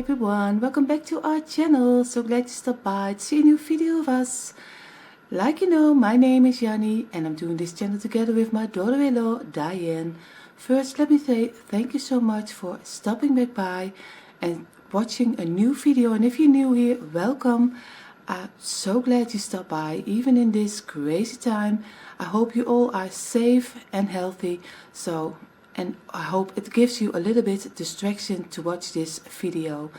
everyone, welcome back to our channel. So glad you stopped by to see a new video of us. Like you know, my name is Janny and I'm doing this channel together with my daughter-in-law Dyanne. First, let me say thank you so much for stopping back by and watching a new video. And if you're new here, welcome. I'm so glad you stopped by even in this crazy time. I hope you all are safe and healthy. And I hope it gives you a little bit distraction to watch this video.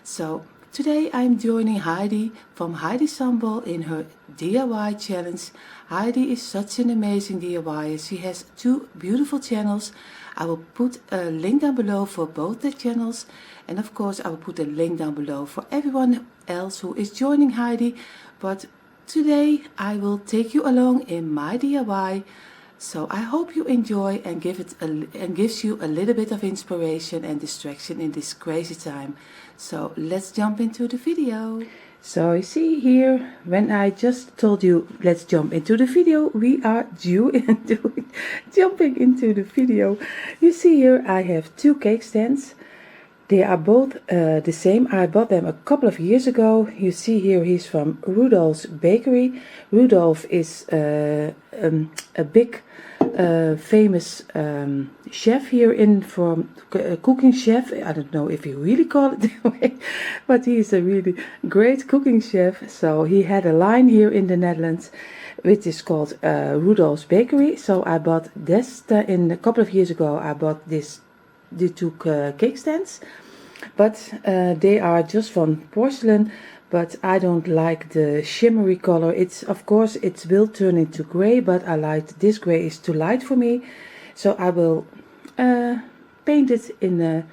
So today I'm joining Heidi from Heidi Sambal in her DIY challenge. Heidi is such an amazing DIYer. She has two beautiful channels. I will put a link down below for both the channels, and of course I will put a link down below for everyone else who is joining Heidi. But today I will take you along in my DIY. So I hope you enjoy and gives you a little bit of inspiration and distraction in this crazy time. So let's jump into the video. So you see here, when I just told you let's jump into the video, we are jumping into the video. You see here I have two cake stands. They are both the same. I bought them a couple of years ago. You see here he's from Rudolph's Bakery. Rudolph is a big famous chef here from cooking chef. I don't know if you really call it that way, but he is a really great cooking chef. So he had a line here in the Netherlands which is called Rudolph's Bakery. So I bought this in a couple of years ago. I bought the two cake stands, but they are just from porcelain, but I don't like the shimmery color. Of course it will turn into gray, but I like this gray is too light for me, so I will paint it in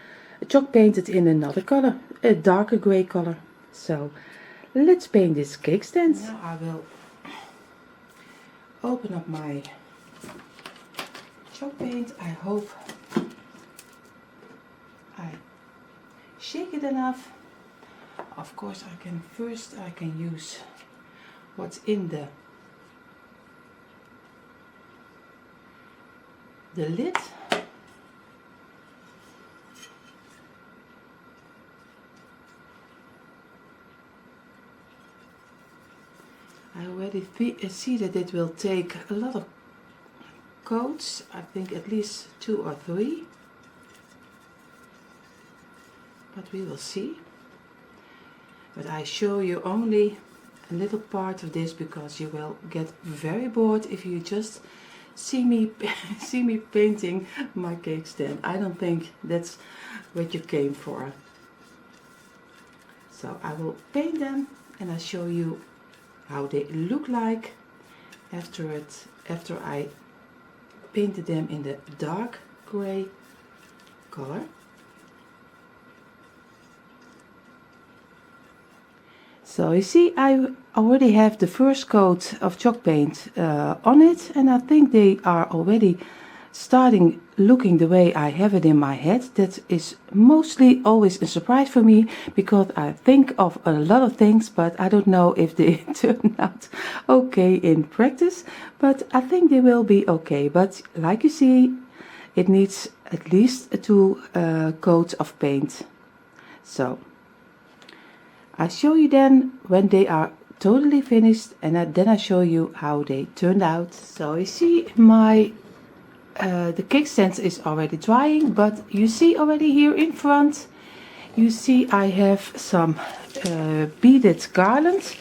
chalk paint it in another color, a darker gray color. So let's paint this cake stand. Now I will open up my chalk paint. I hope I shake it enough. Of course I can use what's in the lid. I already see that it will take a lot of coats. I think at least 2 or 3. But we will see. But I show you only a little part of this because you will get very bored if you just see me painting my cake stand. I don't think that's what you came for. So I will paint them and I'll show you how they look like after I painted them in the dark gray color. So you see I already have the first coat of chalk paint on it, and I think they are already starting looking the way I have it in my head. That is mostly always a surprise for me because I think of a lot of things, but I don't know if they turn out okay in practice, but I think they will be okay. But like you see, it needs at least 2 coats of paint. So I show you then when they are totally finished, and then I show you how they turned out. So you see my the cake stand is already drying, but you see already here in front, you see I have some beaded garlands.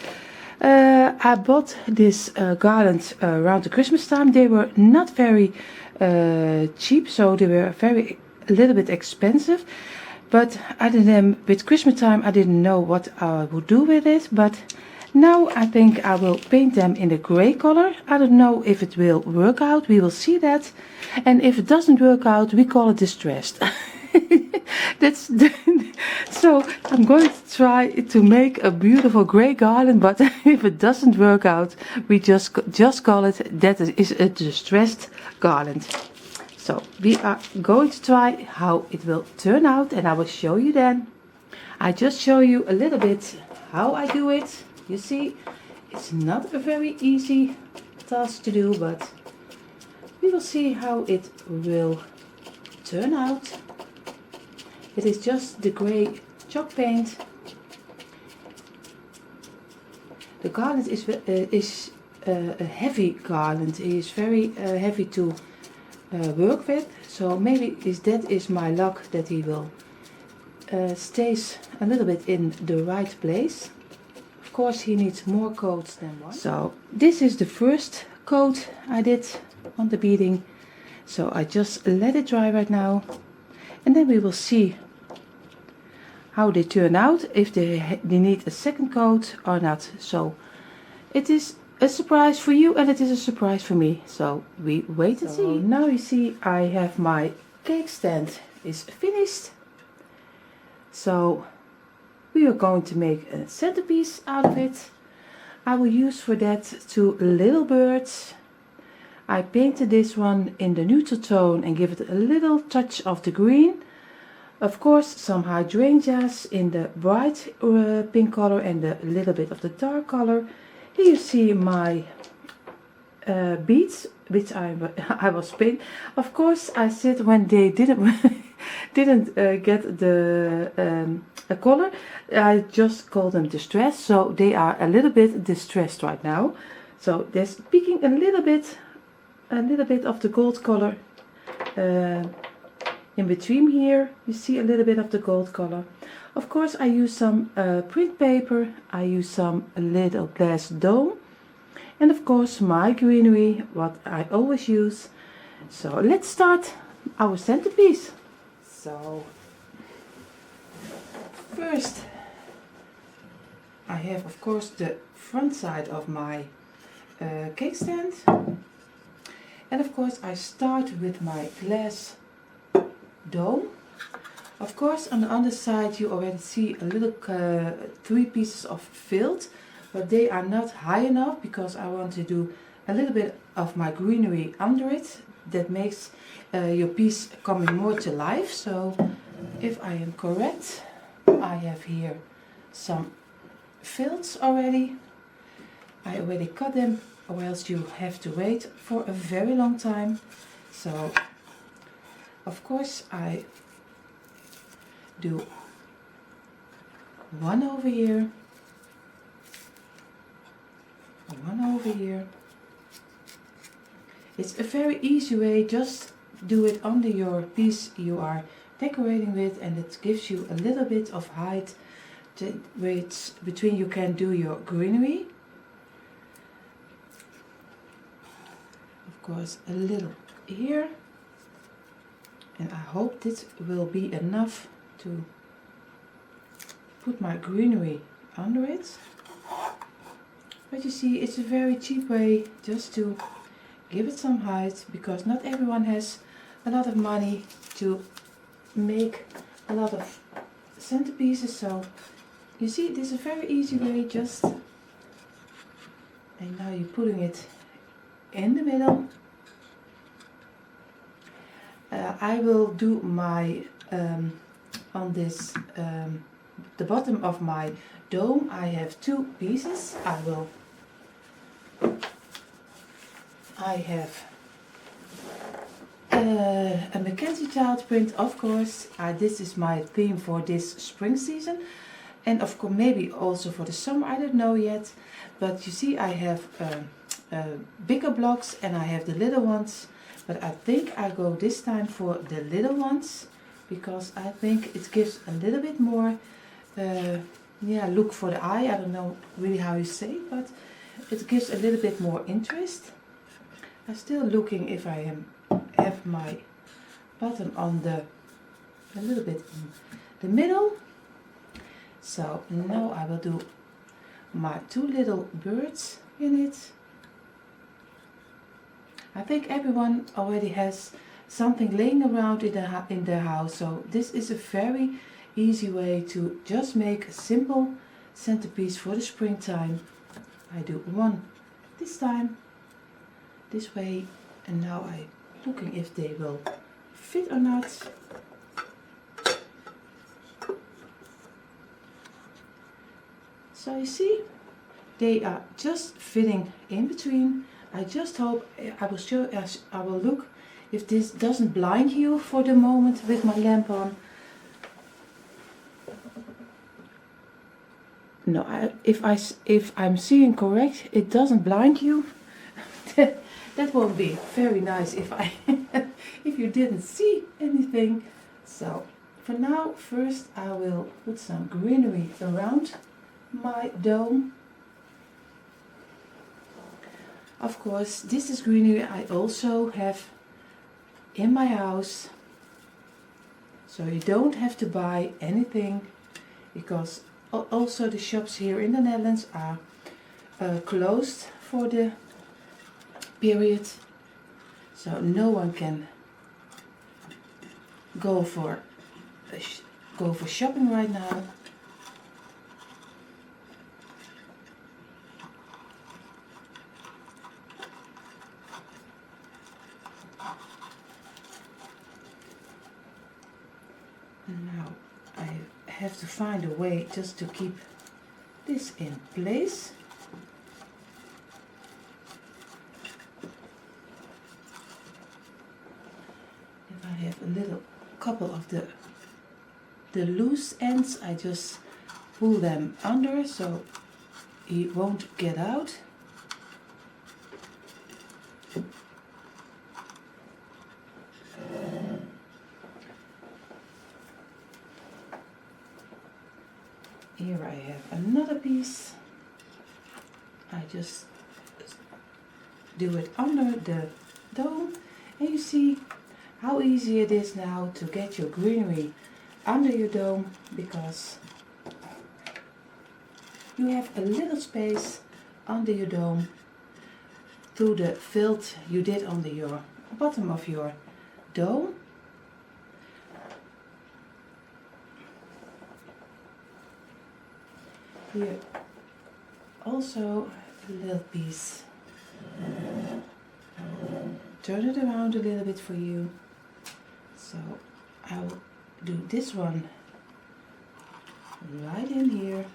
I bought this garland around the Christmas time. They were not very cheap, so they were a little bit expensive. But with Christmas time I didn't know what I would do with it, but now I think I will paint them in the gray color. I don't know if it will work out, we will see that. And if it doesn't work out, we call it distressed. So I'm going to try to make a beautiful gray garland, but if it doesn't work out, we just call it that is a distressed garland. So we are going to try how it will turn out, and I will show you then. I just show you a little bit how I do it. You see, it's not a very easy task to do, but we will see how it will turn out. It is just the gray chalk paint. The garland is a heavy garland. It is very heavy to work with. So maybe that is my luck that he will stays a little bit in the right place. Of course he needs more coats than one. So this is the first coat I did on the beading. So I just let it dry right now. And then we will see how they turn out, if they need a second coat or not. So it is a surprise for you and it is a surprise for me. So we wait and see. Now you see I have my cake stand is finished. So we are going to make a centerpiece out of it. I will use for that 2 little birds. I painted this one in the neutral tone and give it a little touch of the green. Of course some hydrangeas in the bright pink color and a little bit of the dark color. Here you see my beads, which I was painting. Of course I said when they didn't get the color, I just called them distressed. So they are a little bit distressed right now. So there's peeking a little bit of the gold color in between here. You see a little bit of the gold color. Of course I use some print paper, I use some little glass dome, and of course my greenery, what I always use. So let's start our centerpiece. So first I have of course the front side of my cake stand, and of course I start with my glass dome. Of course on the underside you already see a little 3 pieces of filled, but they are not high enough because I want to do a little bit of my greenery under it. That makes your piece coming more to life. So if I am correct, I have here some fills already. I already cut them, or else you have to wait for a very long time. So of course I do one over here, one over here. It's a very easy way, just do it under your piece you are decorating with, and it gives you a little bit of height which between you can do your greenery. Of course a little here, and I hope this will be enough to put my greenery under it. But you see, it's a very cheap way just to give it some height, because not everyone has a lot of money to make a lot of centerpieces. So you see, this is a very easy way, just, and now you're putting it in the middle. I will do my on this the bottom of my dome. I have 2 pieces. I have a Mackenzie child print, of course. This is my theme for this spring season, and of course maybe also for the summer, I don't know yet. But you see, I have bigger blocks and I have the little ones, but I think I go this time for the little ones, because I think it gives a little bit more yeah, look for the eye. I don't know really how you say it, but it gives a little bit more interest. I'm still looking if I have my bottom on a little bit in the middle. So now I will do my 2 little birds in it. I think everyone already has something laying around in their house, so this is a very easy way to just make a simple centerpiece for the springtime. I do 1 this time, this way, and now I'm looking if they will fit or not. So you see, they are just fitting in between. I just hope, I will look if this doesn't blind you for the moment with my lamp on. No, if I'm seeing correct, it doesn't blind you. That won't be very nice if I if you didn't see anything. So for now, first I will put some greenery around my dome. Of course, this is greenery I also have in my house. So you don't have to buy anything, because also the shops here in the Netherlands are closed for the period. So no one can go for shopping right now. And now I have to find a way just to keep this in place. If I have a little couple of the loose ends, I just pull them under so it won't get out. Here I have another piece. I just do it under the dome, and you see how easy it is now to get your greenery under your dome, because you have a little space under your dome through the felt you did on your bottom of your dome. Here also a little piece. Turn it around a little bit for you. So I'll do this one right in here.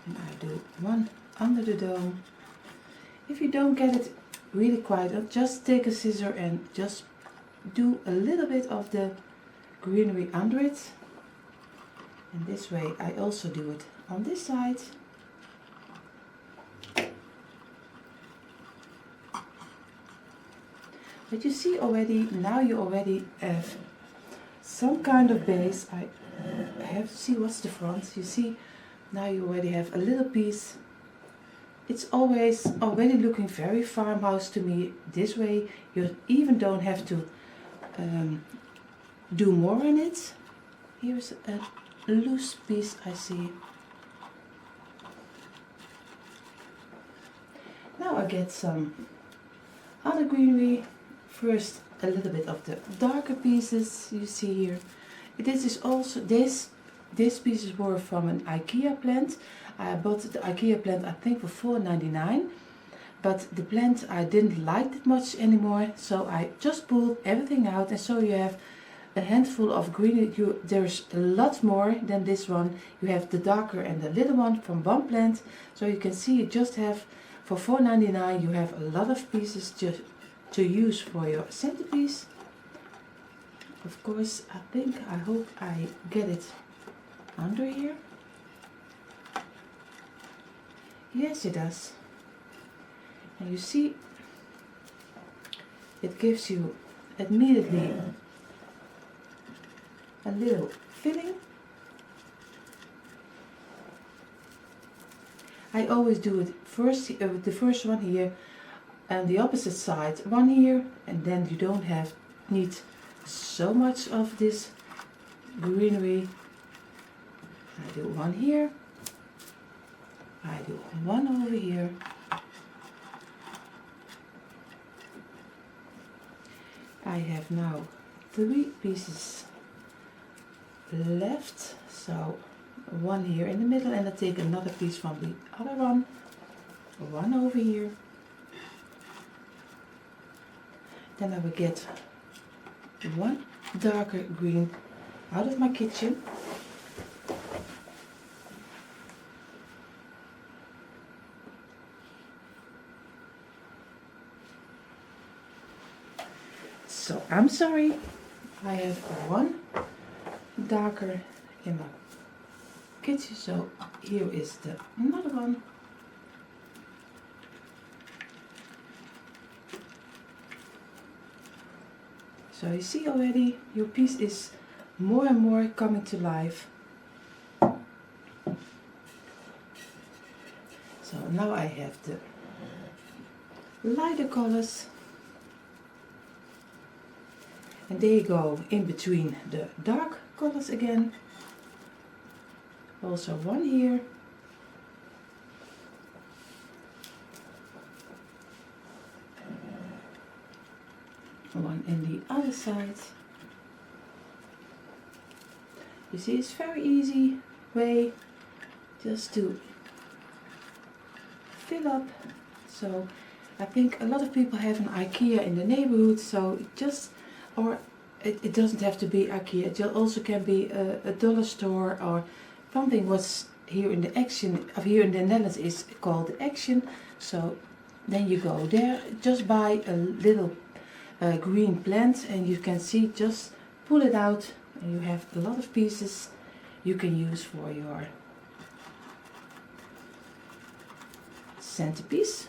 And I do one under the dome. If you don't get it really quite, just take a scissor and just do a little bit of the greenery under it. And this way I also do it on this side. But you see already, now you already have some kind of base. I have to see what's the front. You see, now you already have a little piece. It's always already looking very farmhouse to me. This way you even don't have to do more in it. Here's a loose piece I see. Now I get some other greenery. First a little bit of the darker pieces you see here. This is also these pieces were from an IKEA plant. I bought the IKEA plant I think for $4.99, but the plant I didn't like it much anymore, so I just pulled everything out, and so you have a handful of green. There's a lot more than this one. You have the darker and the little one from one plant, so you can see you just have for $4.99 you have a lot of pieces just to use for your centerpiece. Of course, I hope I get it under here. Yes, it does. And you see, it gives you immediately a little filling. I always do it first, the first one here, and the opposite side one here, and then you don't need so much of this greenery. I do one here, I do one over here, I have now 3 pieces left, so one here in the middle, and I take another piece from the other one over here. Then I will get one darker green out of my kitchen. So I'm sorry, I have one darker in my kitchen, so here is the another one. So you see already your piece is more and more coming to life. So now I have the lighter colors, and they go in between the dark colors again. Also one here. One in the other side. You see, it's very easy way just to fill up. So I think a lot of people have an IKEA in the neighborhood, so just, or it doesn't have to be IKEA, it also can be a dollar store or something what's here in the Action, here in the Netherlands is called the Action. So then you go there, just buy a little green plant, and you can see, just pull it out and you have a lot of pieces you can use for your centerpiece.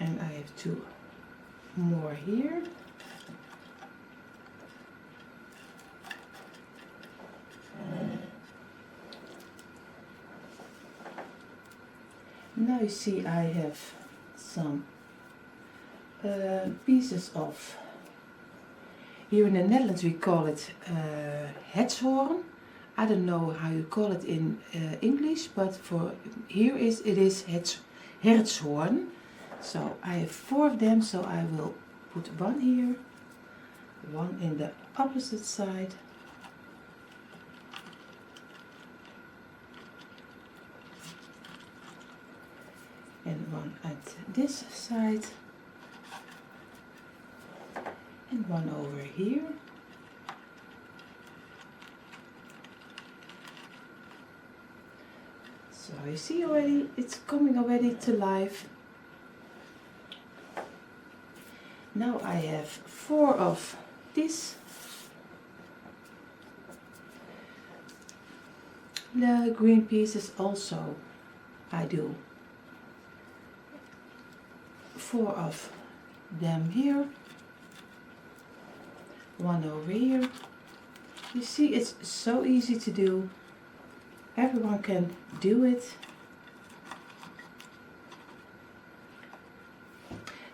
And I have two more here. Now you see I have some pieces of, here in the Netherlands we call it hetshoorn. I don't know how you call it in English, but for here it is hertshoorn. So I have 4 of them, so I will put one here, one in the opposite side, and one at this side, and one over here. So you see already, it's coming already to life. Now I have 4 of this. The green pieces also I do 4 of them here, one over here. You see, it's so easy to do. Everyone can do it.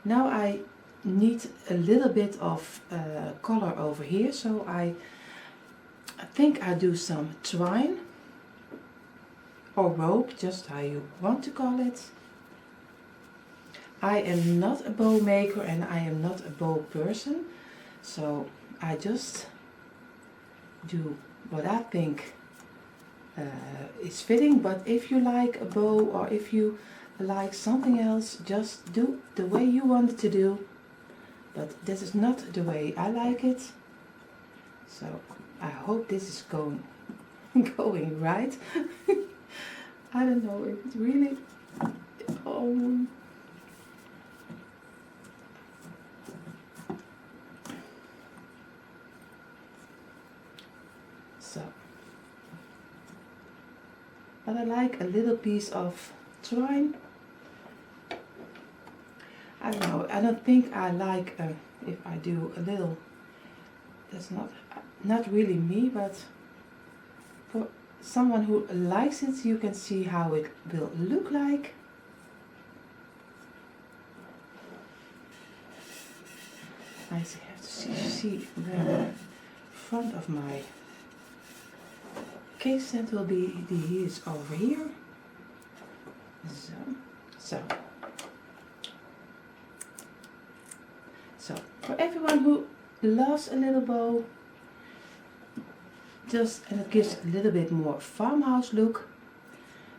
Now I need a little bit of color over here, so I think I do some twine or rope, just how you want to call it. I am not a bow maker and I am not a bow person, so I just do what I think is fitting. But if you like a bow, or if you like something else, just do the way you want it to do. But this is not the way I like it. So I hope this is going right. I don't know if it's really, so, but I like a little piece of twine. I don't know, I don't think I like if I do a little, that's not really me, but for someone who likes it, you can see how it will look like. I have to see where the front of my cake stand will be. He is over here. So for everyone who loves a little bow, and it gives a little bit more farmhouse look.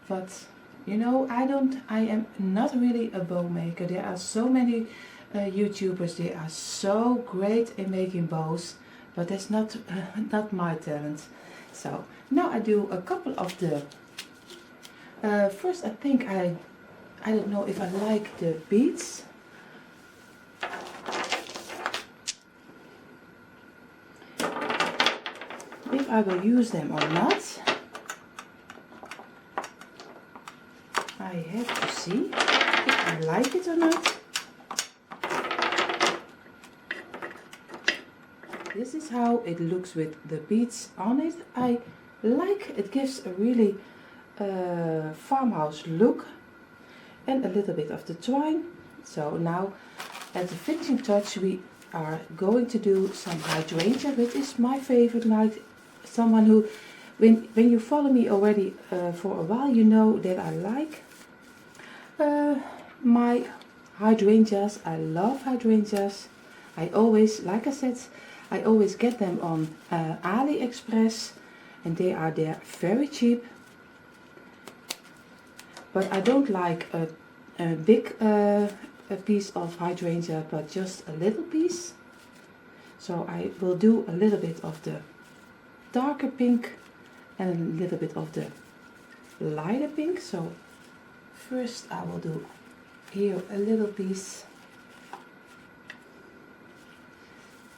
But you know, I am not really a bow maker. There are so many YouTubers, they are so great in making bows, but that's not not my talent. So now I do a couple of the first. I think I don't know if I like the beads. If I will use them or not, I have to see if I like it or not. This is how it looks with the beads on it. I like it, gives a really farmhouse look and a little bit of the twine. So now at the finishing touch we are going to do some hydrangea, which is my favorite. Like someone who, when you follow me already for a while, you know that I like my hydrangeas. I love hydrangeas. I always, like I said, I always get them on AliExpress, and they are there very cheap. But I don't like a big a piece of hydrangea, but just a little piece. So I will do a little bit of the darker pink and a little bit of the lighter pink. So first I will do here a little piece.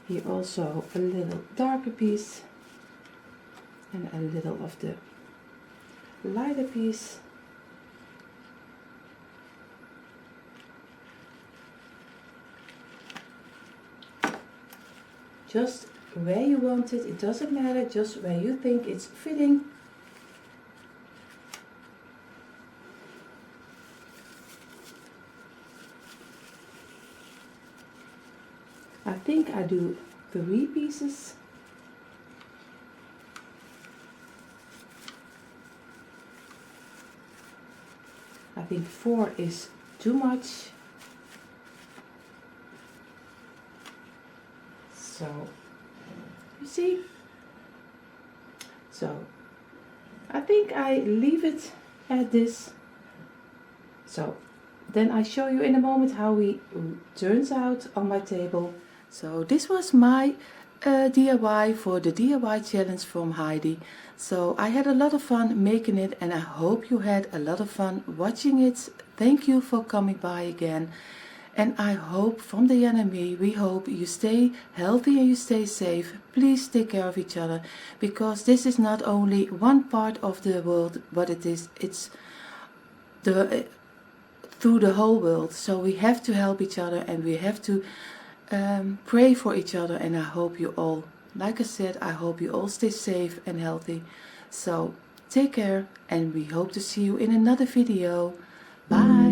Here also a little darker piece and a little of the lighter piece. Just where you want it, it doesn't matter, just where you think it's fitting. I think I do 3 pieces. I think 4 is too much. So, you see? So, I think I leave it at this. So, then I show you in a moment how it turns out on my table. So this was my DIY for the DIY challenge from Heidi. So I had a lot of fun making it, and I hope you had a lot of fun watching it. Thank you for coming by again. And I hope from Dyanne and me, we hope you stay healthy and you stay safe. Please take care of each other, because this is not only one part of the world, but it's through the whole world. So we have to help each other, and we have to pray for each other. And I hope you all, like I said, I hope you all stay safe and healthy. So take care, and we hope to see you in another video. Bye.